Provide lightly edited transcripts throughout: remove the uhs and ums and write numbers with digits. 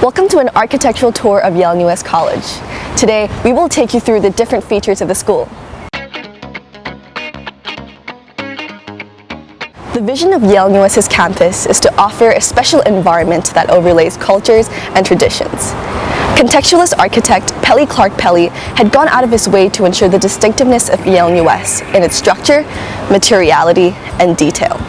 Welcome to an architectural tour of Yale-NUS College. Today, we will take you through the different features of the school. The vision of Yale-NUS's campus is to offer a special environment that overlays cultures and traditions. Contextualist architect Pelly Clark Pelly had gone out of his way to ensure the distinctiveness of Yale-NUS in its structure, materiality, and detail.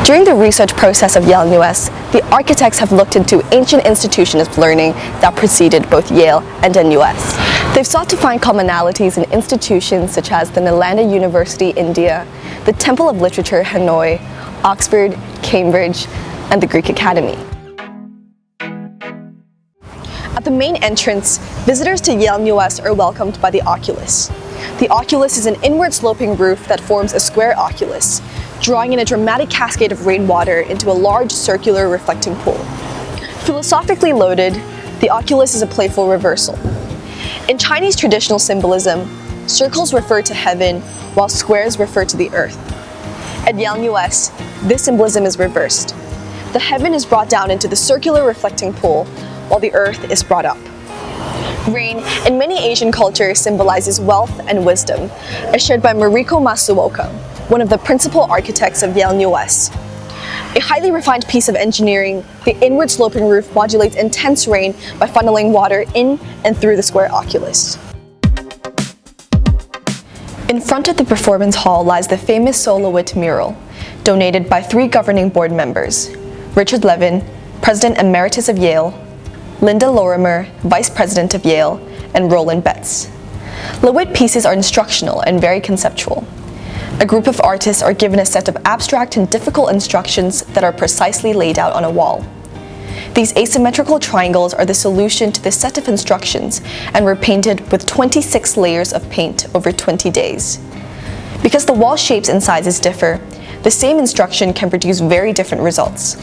During the research process of Yale-NUS, the architects have looked into ancient institutions of learning that preceded both Yale and NUS. They've sought to find commonalities in institutions such as the Nalanda University, India, the Temple of Literature, Hanoi, Oxford, Cambridge, and the Greek Academy. At the main entrance, visitors to Yale-NUS are welcomed by the Oculus. The Oculus is an inward-sloping roof that forms a square oculus, drawing in a dramatic cascade of rainwater into a large circular reflecting pool. Philosophically loaded, the oculus is a playful reversal. In Chinese traditional symbolism, circles refer to heaven while squares refer to the earth. At Yale-NUS, this symbolism is reversed. The heaven is brought down into the circular reflecting pool while the earth is brought up. Rain, in many Asian cultures, symbolizes wealth and wisdom, as shared by Mariko Masuoka, one of the principal architects of Yale-NUS. A highly refined piece of engineering, the inward-sloping roof modulates intense rain by funneling water in and through the square oculus. In front of the performance hall lies the famous Soloist mural, donated by 3 governing board members: Richard Levin, President Emeritus of Yale, Linda Lorimer, Vice President of Yale, and Roland Betts. Lewitt pieces are instructional and very conceptual. A group of artists are given a set of abstract and difficult instructions that are precisely laid out on a wall. These asymmetrical triangles are the solution to this set of instructions and were painted with 26 layers of paint over 20 days. Because the wall shapes and sizes differ, the same instruction can produce very different results.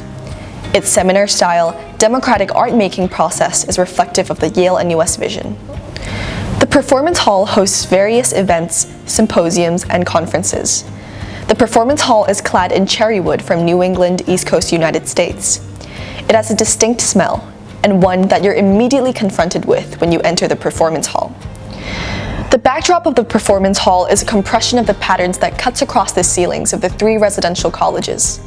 Its seminar-style, democratic art-making process is reflective of the Yale-NUS vision. The performance hall hosts various events, symposiums, and conferences. The performance hall is clad in cherry wood from New England, East Coast, United States. It has a distinct smell, and one that you're immediately confronted with when you enter the performance hall. The backdrop of the performance hall is a compression of the patterns that cuts across the ceilings of the 3 residential colleges.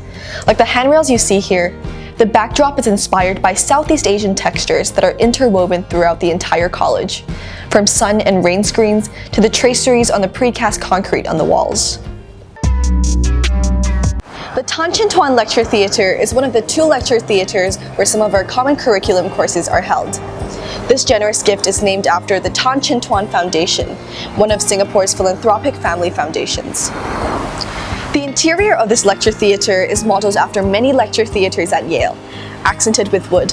Like the handrails you see here, the backdrop is inspired by Southeast Asian textures that are interwoven throughout the entire college, from sun and rain screens to the traceries on the precast concrete on the walls. The Tan Chin Tuan Lecture Theatre is one of the 2 lecture theatres where some of our common curriculum courses are held. This generous gift is named after the Tan Chin Tuan Foundation, one of Singapore's philanthropic family foundations. The interior of this lecture theatre is modeled after many lecture theatres at Yale, accented with wood.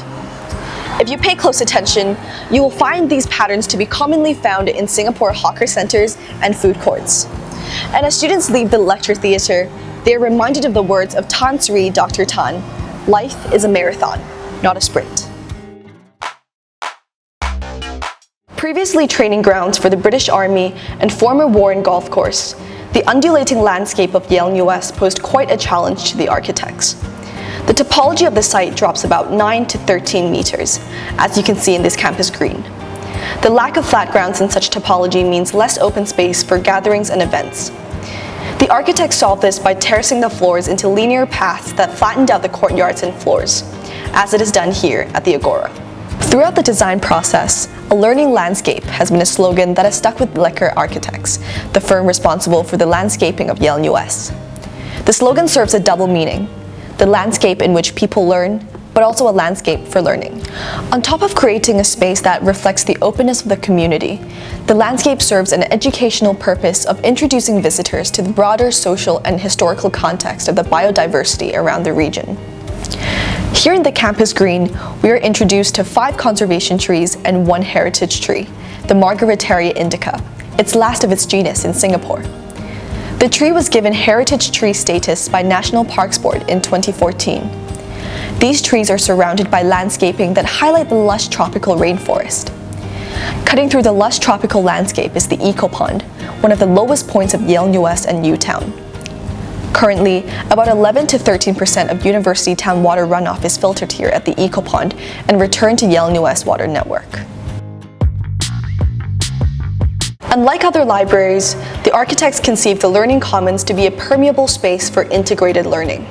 If you pay close attention, you will find these patterns to be commonly found in Singapore hawker centres and food courts. And as students leave the lecture theatre, they are reminded of the words of Tan Sri Dr. Tan: "Life is a marathon, not a sprint." Previously training grounds for the British Army and former Warren Golf Course, the undulating landscape of Yale-NUS posed quite a challenge to the architects. The topology of the site drops about 9 to 13 meters, as you can see in this campus green. The lack of flat grounds in such topology means less open space for gatherings and events. The architects solved this by terracing the floors into linear paths that flattened out the courtyards and floors, as it is done here at the Agora. Throughout the design process, a learning landscape has been a slogan that has stuck with Lecker Architects, the firm responsible for the landscaping of Yale-NUS. The slogan serves a double meaning: the landscape in which people learn, but also a landscape for learning. On top of creating a space that reflects the openness of the community, the landscape serves an educational purpose of introducing visitors to the broader social and historical context of the biodiversity around the region. Here in the campus green, we are introduced to 5 conservation trees and 1 heritage tree, the Margaritaria indica, its last of its genus in Singapore. The tree was given heritage tree status by National Parks Board in 2014. These trees are surrounded by landscaping that highlight the lush tropical rainforest. Cutting through the lush tropical landscape is the Eco Pond, one of the lowest points of Yale-NUS and Newtown. Currently, about 11 to 13% of university town water runoff is filtered here at the Eco Pond and returned to Yale-NUS water network. Unlike other libraries, the architects conceived the Learning Commons to be a permeable space for integrated learning.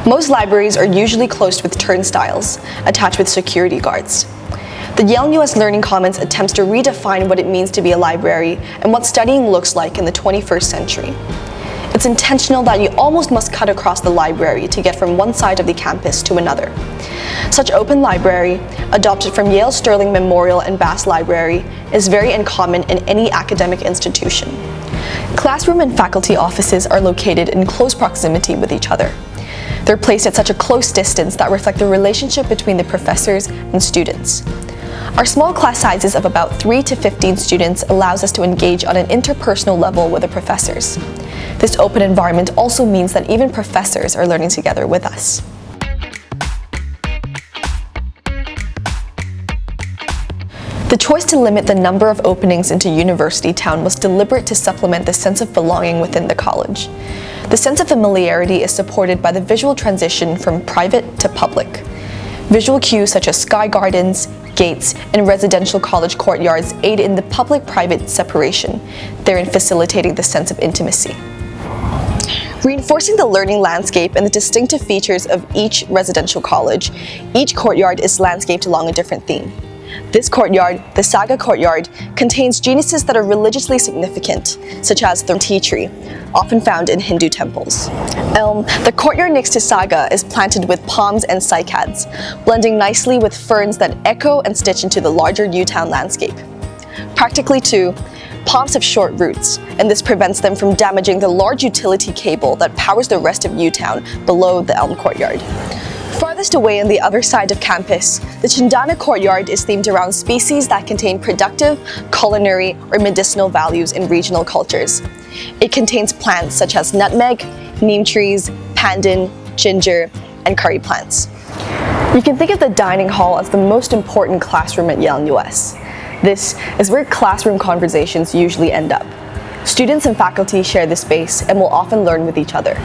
Most libraries are usually closed with turnstiles, attached with security guards. The Yale-NUS Learning Commons attempts to redefine what it means to be a library and what studying looks like in the 21st century. It's intentional that you almost must cut across the library to get from one side of the campus to another. Such open library, adopted from Yale Sterling Memorial and Bass Library, is very uncommon in any academic institution. Classroom and faculty offices are located in close proximity with each other. They're placed at such a close distance that reflect the relationship between the professors and students. Our small class sizes of about 3 to 15 students allows us to engage on an interpersonal level with the professors. This open environment also means that even professors are learning together with us. The choice to limit the number of openings into University Town was deliberate to supplement the sense of belonging within the college. The sense of familiarity is supported by the visual transition from private to public. Visual cues such as sky gardens, gates, and residential college courtyards aid in the public-private separation, therein facilitating the sense of intimacy. Reinforcing the learning landscape and the distinctive features of each residential college, each courtyard is landscaped along a different theme. This courtyard, the Saga Courtyard, contains genuses that are religiously significant, such as the tea tree, often found in Hindu temples. Elm, the courtyard next to Saga, is planted with palms and cycads, blending nicely with ferns that echo and stitch into the larger U-Town landscape. Practically too, palms have short roots, and this prevents them from damaging the large utility cable that powers the rest of U-Town below the Elm Courtyard. Farthest away on the other side of campus, the Chindana Courtyard is themed around species that contain productive, culinary, or medicinal values in regional cultures. It contains plants such as nutmeg, neem trees, pandan, ginger, and curry plants. You can think of the dining hall as the most important classroom at Yale-NUS. This is where classroom conversations usually end up. Students and faculty share this space and will often learn with each other.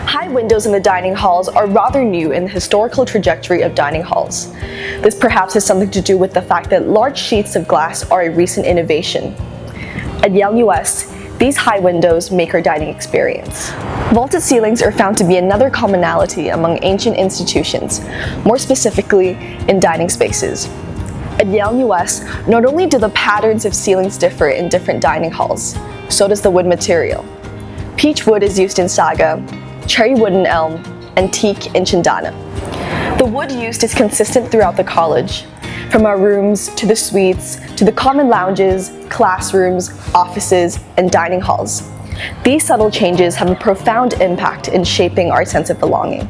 High windows in the dining halls are rather new in the historical trajectory of dining halls. This perhaps has something to do with the fact that large sheets of glass are a recent innovation. At Yale-NUS, these high windows make our dining experience. Vaulted ceilings are found to be another commonality among ancient institutions, more specifically in dining spaces. At Yale-NUS, not only do the patterns of ceilings differ in different dining halls, so does the wood material. Peach wood is used in Saga, cherry wood in Elm, and teak in Chindana. The wood used is consistent throughout the college, from our rooms to the suites to the common lounges, classrooms, offices, and dining halls. These subtle changes have a profound impact in shaping our sense of belonging.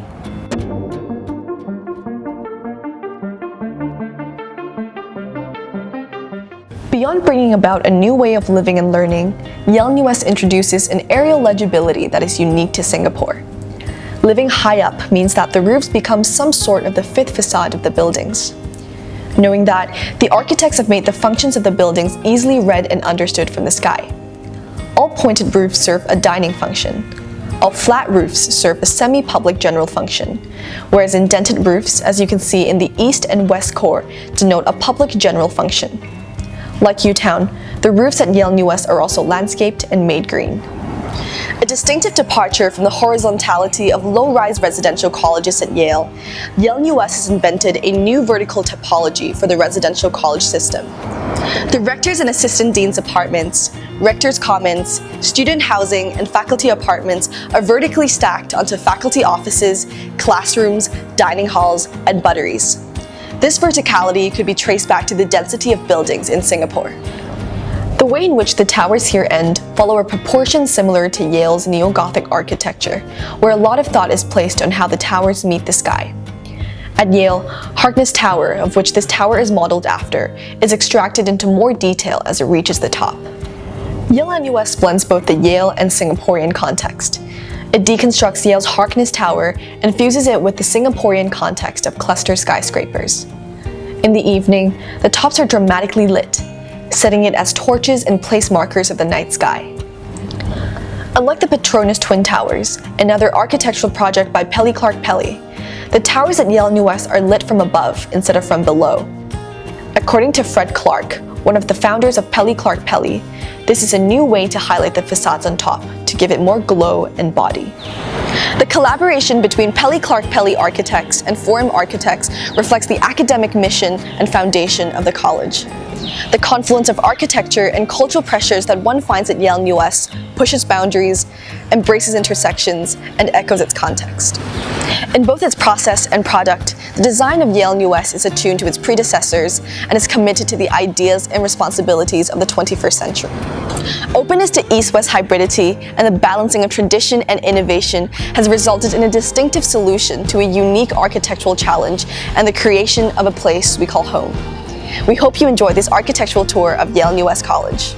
Beyond bringing about a new way of living and learning, Yale-NUS introduces an aerial legibility that is unique to Singapore. Living high up means that the roofs become some sort of the fifth facade of the buildings. Knowing that, the architects have made the functions of the buildings easily read and understood from the sky. All pointed roofs serve a dining function. All flat roofs serve a semi-public general function, whereas indented roofs, as you can see in the east and west core, denote a public general function. Like U-Town, the roofs at Yale-NUS are also landscaped and made green. A distinctive departure from the horizontality of low-rise residential colleges at Yale, Yale-NUS has invented a new vertical topology for the residential college system. The rector's and assistant dean's apartments, rector's commons, student housing, and faculty apartments are vertically stacked onto faculty offices, classrooms, dining halls, and butteries. This verticality could be traced back to the density of buildings in Singapore. The way in which the towers here end follow a proportion similar to Yale's neo-Gothic architecture, where a lot of thought is placed on how the towers meet the sky. At Yale, Harkness Tower, of which this tower is modeled after, is extracted into more detail as it reaches the top. Yale-NUS blends both the Yale and Singaporean context. It deconstructs Yale's Harkness Tower and fuses it with the Singaporean context of cluster skyscrapers. In the evening, the tops are dramatically lit, setting it as torches and place markers of the night sky. Unlike the Petronas Twin Towers, another architectural project by Pelly Clark Pelly, the towers at Yale-NUS are lit from above instead of from below. According to Fred Clark, one of the founders of Pelly Clark Pelly, this is a new way to highlight the facades on top, to give it more glow and body. The collaboration between Pelly Clark Pelly architects and Forum architects reflects the academic mission and foundation of the college. The confluence of architecture and cultural pressures that one finds at Yale-NUS pushes boundaries, embraces intersections, and echoes its context. In both its process and product, the design of Yale-NUS is attuned to its predecessors and is committed to the ideas and responsibilities of the 21st century. Openness to East-West hybridity and the balancing of tradition and innovation has resulted in a distinctive solution to a unique architectural challenge and the creation of a place we call home. We hope you enjoyed this architectural tour of Yale-NUS College.